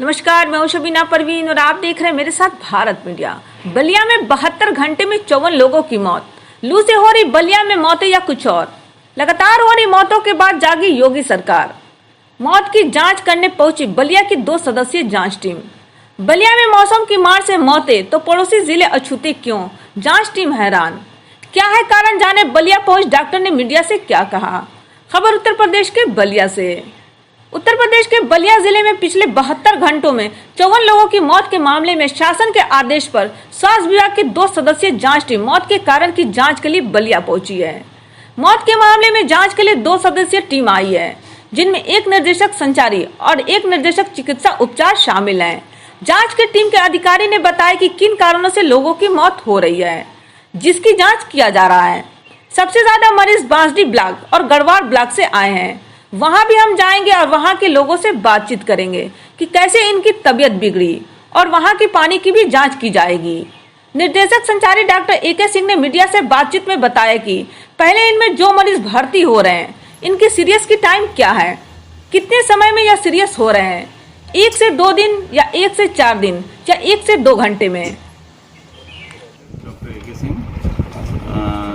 नमस्कार, मैं हूं शबीना परवीन और आप देख रहे हैं मेरे साथ भारत मीडिया। बलिया में 72 घंटे में 54 लोगों की मौत। लू से हो रही बलिया में मौतें या कुछ और? लगातार हो रही मौतों के बाद जागी योगी सरकार। मौत की जांच करने पहुंची बलिया की 2 सदस्यीय जांच टीम। बलिया में मौसम की मार से मौतें तो पड़ोसी जिले अछूते क्यों? जांच टीम हैरान। क्या है कारण, जाने बलिया पहुंच डॉक्टर ने मीडिया से क्या कहा। खबर उत्तर प्रदेश के बलिया से। उत्तर प्रदेश के बलिया जिले में पिछले 72 घंटों में 54 लोगों की मौत के मामले में शासन के आदेश पर स्वास्थ्य विभाग की 2 सदस्यीय जांच टीम मौत के कारण की जांच के लिए बलिया पहुंची है। मौत के मामले में जांच के लिए 2 सदस्यीय टीम आई है, जिनमें एक निर्देशक संचारी और एक निर्देशक चिकित्सा उपचार शामिल हैं। जांच की टीम के अधिकारी ने बताया कि किन कारणों से लोगों की मौत हो रही है, जिसकी जांच किया जा रहा है। सबसे ज्यादा मरीज बांसडी ब्लॉक और गढ़वाल ब्लॉक से आए हैं। वहां भी हम जाएंगे और वहां के लोगों से बातचीत करेंगे कि कैसे इनकी तबीयत बिगड़ी, और वहां की पानी की भी जांच की जाएगी। निर्देशक संचारी डॉक्टर AK सिंह ने मीडिया से बातचीत में बताया कि पहले इनमें जो मरीज भर्ती हो रहे हैं, इनकी सीरियस की टाइम क्या है, कितने समय में यह सीरियस हो रहे हैं, 1 से 2 दिन या 1 से 4 दिन या 1 से 2 घंटे में। डॉक्टर AK सिंह,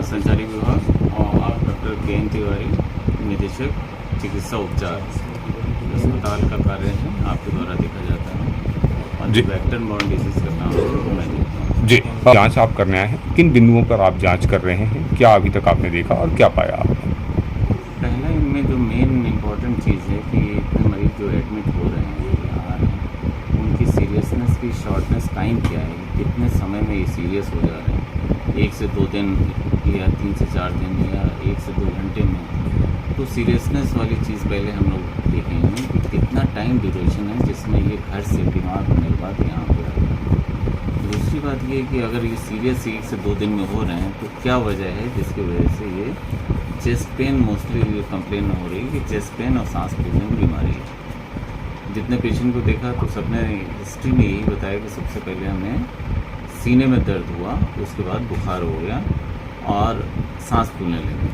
संचारी विभाग, और डॉक्टर KN तिवारी, निदेशक चिकित्सा उपचार। अस्पताल का कार्य है आपके द्वारा देखा जाता है, और जो वेक्टर बॉर्न डिजीज का काम है वो मैं देखता हूँ। जी, जांच आप करने आए हैं, किन बिंदुओं पर आप जांच कर रहे हैं, क्या अभी तक आपने देखा और क्या पाया आपने? पहला इनमें जो मेन इम्पोर्टेंट चीज़ है कि इतने मरीज जो एडमिट हो रहे हैं आ रहे हैं, उनकी सीरियसनेस की शॉर्टनेस टाइम क्या है, कितने समय में ये सीरियस हो जा रहे हैं, 1 से 2 दिन या 3 से 4 दिन या 1 से 2 घंटे में। तो सीरियसनेस वाली चीज़ पहले हम लोग देखेंगे कि कितना टाइम ड्यूरेशन है जिसमें ये घर से बीमार होने के बाद यहाँ पर आ रहे हैं। दूसरी बात ये कि अगर ये सीरियस 1 से 2 दिन में हो रहे हैं तो क्या वजह है जिसकी वजह से ये चेस्ट पेन मोस्टली कंप्लेन हो रही है कि चेस्ट पेन और सांस फूलने की बीमारी है। जितने पेशेंट को देखा तो सबने हिस्ट्री में यही बताया कि सबसे पहले हमें सीने में दर्द हुआ, उसके बाद बुखार हो गया और सांस फूलने लगी।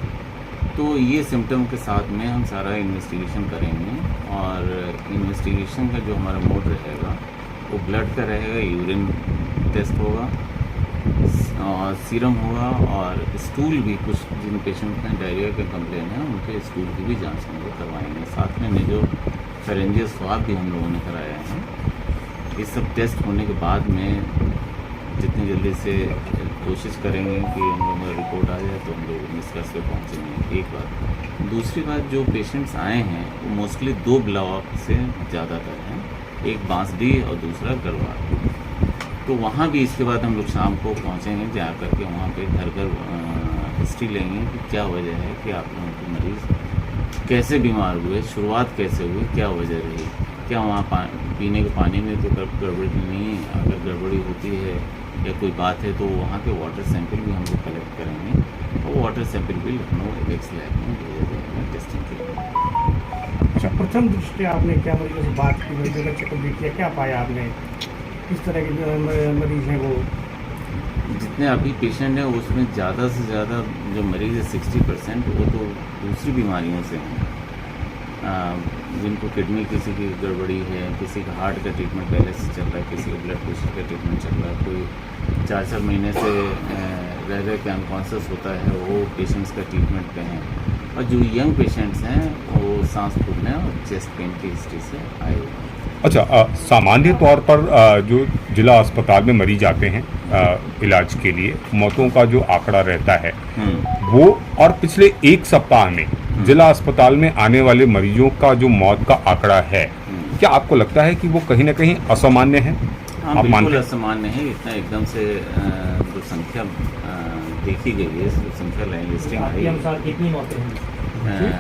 तो ये सिम्टम के साथ में हम सारा इन्वेस्टिगेशन करेंगे, और इन्वेस्टिगेशन का जो हमारा मोड रहेगा वो ब्लड का रहेगा, यूरिन टेस्ट होगा और सीरम होगा, और स्टूल भी कुछ जिन पेशेंट में डायरिया के कंप्लेन है उनके स्टूल की भी जांच हम लोग करवाएंगे। साथ में जो फेरेंजियल स्वाब भी हम लोगों ने कराया है। ये सब टेस्ट होने के बाद में जितनी जल्दी से कोशिश करेंगे कि हम लोगों का रिपोर्ट आ जाए तो हम लोग निष्कर्ष पे पहुँचेंगे। एक बात। दूसरी बात, जो पेशेंट्स आए हैं वो मोस्टली 2 ब्लॉक से ज़्यादातर हैं, एक बांसडी और दूसरा गढ़वाल। तो वहाँ भी इसके बाद हम लोग शाम को पहुँचेंगे, जा कर के वहाँ पे घर हिस्ट्री लेंगे कि क्या वजह है कि आप लोगों के मरीज़ कैसे बीमार हुए, शुरुआत कैसे हुई, क्या वजह रही, क्या वहाँ पीने के पानी में तो गड़बड़ी नहीं है, अगर गड़बड़ी होती है या कोई बात है तो वहाँ के वाटर सैंपल भी हम लोग कलेक्ट करेंगे, और वाटर सैंपल भी लखनऊ एपेक्स लैब में भेजा जाएगा टेस्टिंग के लिए। अच्छा, प्रथम दृष्टि आपने क्या मरीजों से बात की, मरीजों का चेकअप भी किया, क्या पाया आपने, किस तरह के जो मरीज हैं वो? जितने अभी पेशेंट हैं उसमें ज़्यादा से ज़्यादा जो मरीज़ है 60% वो तो दूसरी बीमारियों से हैं, जिनको किडनी किसी की गड़बड़ी है, किसी का हार्ट का ट्रीटमेंट पहले से चल रहा है, किसी का ब्लड प्रेशर का ट्रीटमेंट चल रहा है, कोई 4-4 महीने से रह के अनकॉन्शियस होता है, वो पेशेंट्स का ट्रीटमेंट पे हैं, और जो यंग पेशेंट्स हैं वो सांस फूलने और चेस्ट पेन की हिस्ट्री से आए हुए हैं। अच्छा, सामान्य तौर पर जो जिला अस्पताल में मरीज आते हैं इलाज के लिए, मौतों का जो आंकड़ा रहता है वो, और पिछले 1 सप्ताह में जिला अस्पताल में आने वाले मरीजों का जो मौत का आंकड़ा है, क्या आपको लगता है कि वो कहीं ना कहीं असामान्य है? हाँ, बिल्कुल असामान्य है। इतना एकदम से जो संख्या देखी गई है, संख्या लाइन लिस्टिंग है, कितनी मौतें हैं?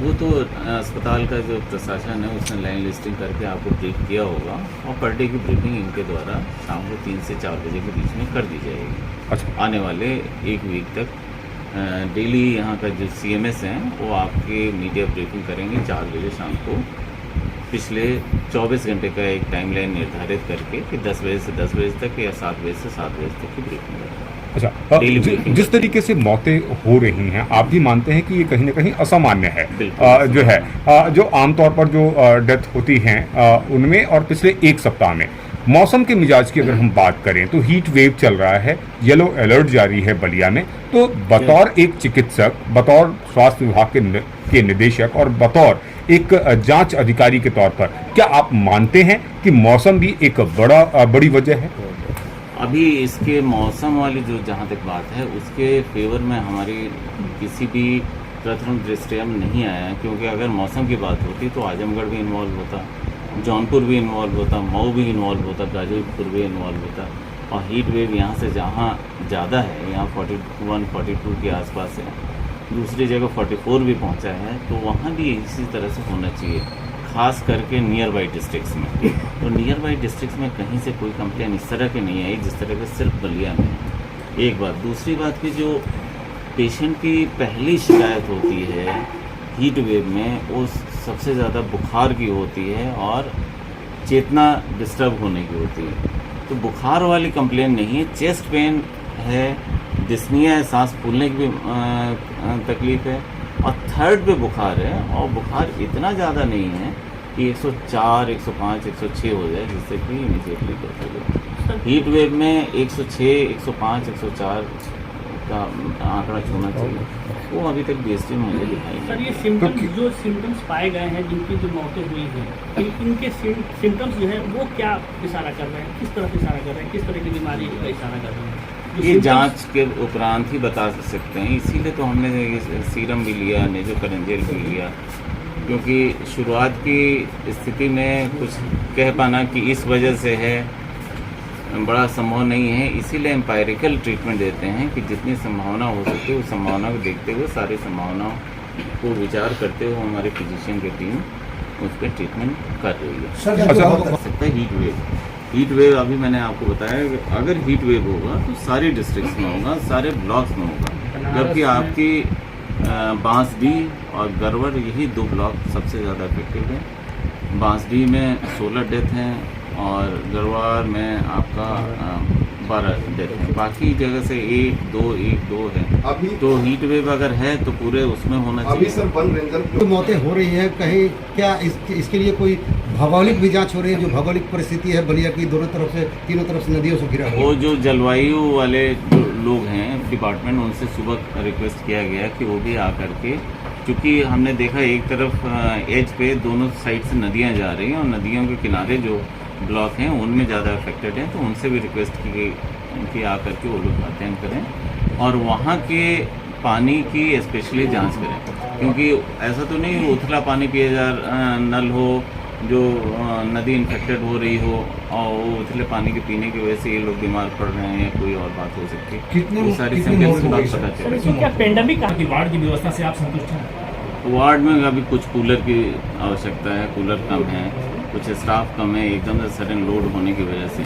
वो तो अस्पताल का जो प्रशासन है उसने लाइन लिस्टिंग करके आपको ब्रीफ किया होगा, और पर डे की ब्रीफिंग इनके द्वारा शाम को 3 से 4 बजे के बीच में कर दी जाएगी। अच्छा, आने वाले 1 वीक तक डेली यहाँ का जो CMS हैं वो आपके मीडिया ब्रीफिंग करेंगे 4 बजे शाम को, पिछले 24 घंटे का एक टाइमलाइन निर्धारित करके कि 10 बजे से 10 बजे तक या 7 बजे से 7 बजे तक की ब्रीफिंग रहेगी। अच्छा, Daily briefing जिस तरीके से मौतें हो रही हैं, आप भी मानते हैं कि ये कहीं ना कहीं असामान्य है? बिल्कुल। जो है जो आमतौर पर जो डेथ होती हैं उनमें और पिछले एक सप्ताह में मौसम के मिजाज की अगर हम बात करें तो हीट वेव चल रहा है, येलो अलर्ट जारी है बलिया में, तो बतौर एक चिकित्सक, बतौर स्वास्थ्य विभाग के निदेशक और बतौर एक जांच अधिकारी के तौर पर क्या आप मानते हैं कि मौसम भी एक बड़ी वजह है? अभी इसके मौसम वाली जो जहाँ तक बात है उसके फेवर में हमारी किसी भी प्रथम दृष्टया में नहीं आया है, क्योंकि अगर मौसम की बात होती तो आजमगढ़ भी इन्वॉल्व होता, जौनपुर भी इन्वॉल्व होता, मऊ भी इन्वॉल्व होता, गाजीपुर भी इन्वॉल्व होता। और हीट वेव यहाँ से जहाँ ज़्यादा है, यहाँ 41-42 के आसपास है, दूसरी जगह 44 भी पहुँचा है, तो वहाँ भी इसी तरह से होना चाहिए, खास करके नियर बाई डिस्ट्रिक्ट्स में। तो नियर बाई डिस्ट्रिक्ट्स में कहीं से कोई कंप्लेन इस तरह की नहीं आई जिस तरह के सिर्फ बलिया में है। एक बात। दूसरी बात की जो पेशेंट की पहली शिकायत होती है हीट वेव में, वो सबसे ज़्यादा बुखार की होती है और चेतना डिस्टर्ब होने की होती है। तो बुखार वाली कंप्लेन नहीं है, चेस्ट पेन है, डिस्निया है, सांस फूलने की भी तकलीफ है, और थर्ड पे बुखार है, और बुखार इतना ज़्यादा नहीं है कि 104, 105, 106 हो जाए जिससे कि इमीडिएटली डेथ हो जाए। हीट वेव में 106, 105, 104 का आंकड़ा छूना चाहिए, वो अभी तक बीएसटी में मुझे दिखाई सर नहीं। ये सिम्टम्स जो सिम्टम्स पाए गए हैं, जिनकी जो मौतें हुई हैं, इनके सिम्टम्स जो है वो क्या इशारा कर रहे हैं, किस तरह इशारा कर रहे हैं, किस तरह की बीमारी का इशारा कर रहे हैं? जो ये symptoms- जांच के उपरांत ही बता सकते हैं, इसीलिए तो हमने ये सीरम भी लिया, नेजोफेरेंजियल भी लिया, क्योंकि शुरुआत की स्थिति में कुछ कह पाना कि इस वजह से है बड़ा संभव नहीं है। इसीलिए एम्पायरिकल ट्रीटमेंट देते हैं कि जितनी संभावना हो सकती है उस संभावना को देखते हुए, सारी संभावनाओं को विचार करते हुए हमारे फिजिशियन की टीम उस पर ट्रीटमेंट कर रही है। सर कर सकता है हीट वेव अभी मैंने आपको बताया कि अगर हीट वेव होगा तो सारी डिस्ट्रिक्ट्स में होगा, सारे ब्लॉक्स में होगा, जबकि आपकी बांसडीह और गरवर यही 2 ब्लॉक सबसे ज़्यादा इफेक्टिव है। बांसडीह में 16 डेथ हैं और गरवार में आपका 12 डेथ हैं, बाकी जगह से 1-2 है। अभी तो हीट वेव अगर है तो पूरे उसमें होना अभी चाहिए। सर वन रेंजर जो मौतें हो रही हैं, कहीं क्या इसके लिए कोई भौगोलिक भी जांच हो रही है? जो भौगोलिक परिस्थिति है बलिया की, दोनों तरफ से, तीनों तरफ से नदियों से घिरा हुआ वो जो जलवायु वाले जो लोग हैं डिपार्टमेंट, उनसे सुबह रिक्वेस्ट किया गया कि वो भी आकर के, क्योंकि हमने देखा एक तरफ एज पे दोनों साइड से नदियां जा रही हैं और नदियों के किनारे जो ब्लॉक हैं उनमें ज़्यादा अफेक्टेड हैं, तो उनसे भी रिक्वेस्ट की गई कि आकर के वो लोग अध्ययन करें और वहाँ के पानी की स्पेशली जांच करें, क्योंकि ऐसा तो नहीं उथला पानी पिए जा नल हो जो नदी इन्फेक्टेड हो रही हो और वो उथले पानी के पीने की वजह से ये लोग बीमार पड़ रहे हैं या कोई और बात हो सकती है। कितने- ये सारी कितने सिम्टम्स मौत बात हुई पता सर चले। इसमें क्या पेंडेमिक की वार्ड की व्यवस्था से आप संतुष्ट हैं? वार्ड में अभी कुछ कूलर की आवश्यकता है, कूलर कम है, कुछ स्टाफ कम है, एकदम से सडन लोड होने की वजह से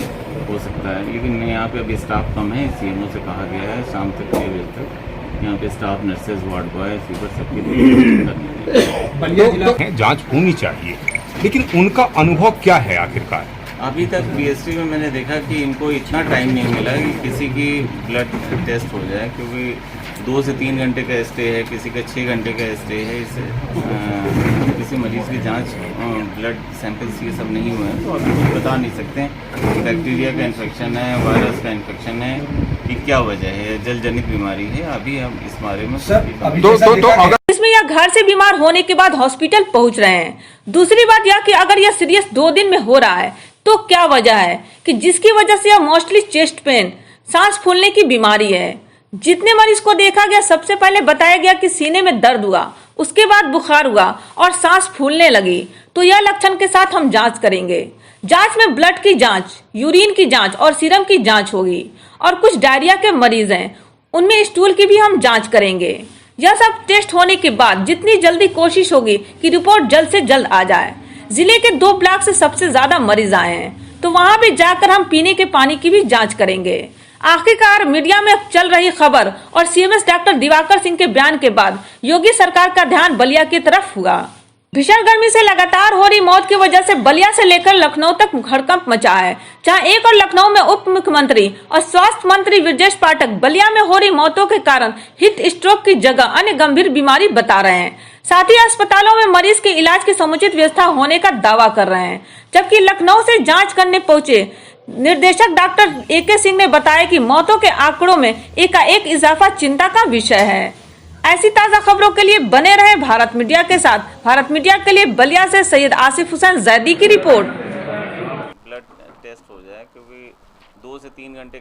हो सकता है, लेकिन यहाँ पे अभी स्टाफ कम है। सीएमओ से कहा गया है शाम तक 6 बजे तक यहाँ पे staff, nurses, ward boy, sweeper सबकी बलिया जिला जांच होनी चाहिए, लेकिन उनका अनुभव क्या है आखिरकार? अभी तक बीएसटी में मैंने देखा कि इनको इतना टाइम नहीं मिला कि किसी की ब्लड टेस्ट हो जाए, क्योंकि 2 से 3 घंटे का स्टे है, किसी का 6 घंटे का स्टे है। इससे किसी मरीज़ की जांच ब्लड सैंपल्स ये सब नहीं हुए हैं, तो अभी कुछ बता नहीं सकते बैक्टीरिया का इन्फेक्शन है, वायरस का इन्फेक्शन है कि क्या वजह है, जल जनित बीमारी है। अभी हम इस बारे में अगर इसमें यह घर से बीमार होने के बाद हॉस्पिटल पहुंच रहे हैं। दूसरी बात यह कि अगर यह सीरियस 2 दिन में हो रहा है तो क्या वजह है कि जिसकी वजह से यह मोस्टली चेस्ट पेन, सांस फूलने की बीमारी है। जितने मरीज को देखा गया सबसे पहले बताया गया कि सीने में दर्द हुआ, उसके बाद बुखार हुआ और सांस फूलने लगी। तो यह लक्षण के साथ हम जांच करेंगे। जांच में ब्लड की जांच, यूरिन की जांच और सीरम की जांच होगी। और कुछ डायरिया के मरीज हैं, उनमें स्टूल की भी हम जांच करेंगे। यह सब टेस्ट होने के बाद जितनी जल्दी कोशिश होगी कि रिपोर्ट जल्द से जल्द आ जाए। जिले के 2 ब्लॉक से सबसे ज्यादा मरीज आए हैं, तो वहां भी जाकर हम पीने के पानी की भी जांच करेंगे। आखिरकार मीडिया में चल रही खबर और सीएमएस डॉक्टर दिवाकर सिंह के बयान के बाद योगी सरकार का ध्यान बलिया की तरफ हुआ। भीषण गर्मी से लगातार हो रही मौत की वजह से बलिया से लेकर लखनऊ तक हड़कंप मचा है, जहां एक और लखनऊ में उप मुख्यमंत्री और स्वास्थ्य मंत्री ब्रजेश पाठक बलिया में हो रही मौतों के कारण हीट स्ट्रोक की जगह अन्य गंभीर बीमारी बता रहे हैं। साथ ही अस्पतालों में मरीज के इलाज की समुचित व्यवस्था होने का दावा कर रहे हैं, जबकि लखनऊ से जाँच करने पहुंचे निर्देशक डॉक्टर AK सिंह ने बताया कि मौतों के आंकड़ों में एकाएक इजाफा चिंता का विषय है। ऐसी ताजा खबरों के लिए बने रहे भारत मीडिया के साथ। भारत मीडिया के लिए बलिया से सैयद आसिफ हुसैन जैदी की रिपोर्ट। ब्लड टेस्ट हो जाए, क्योंकि 2 से 3 घंटे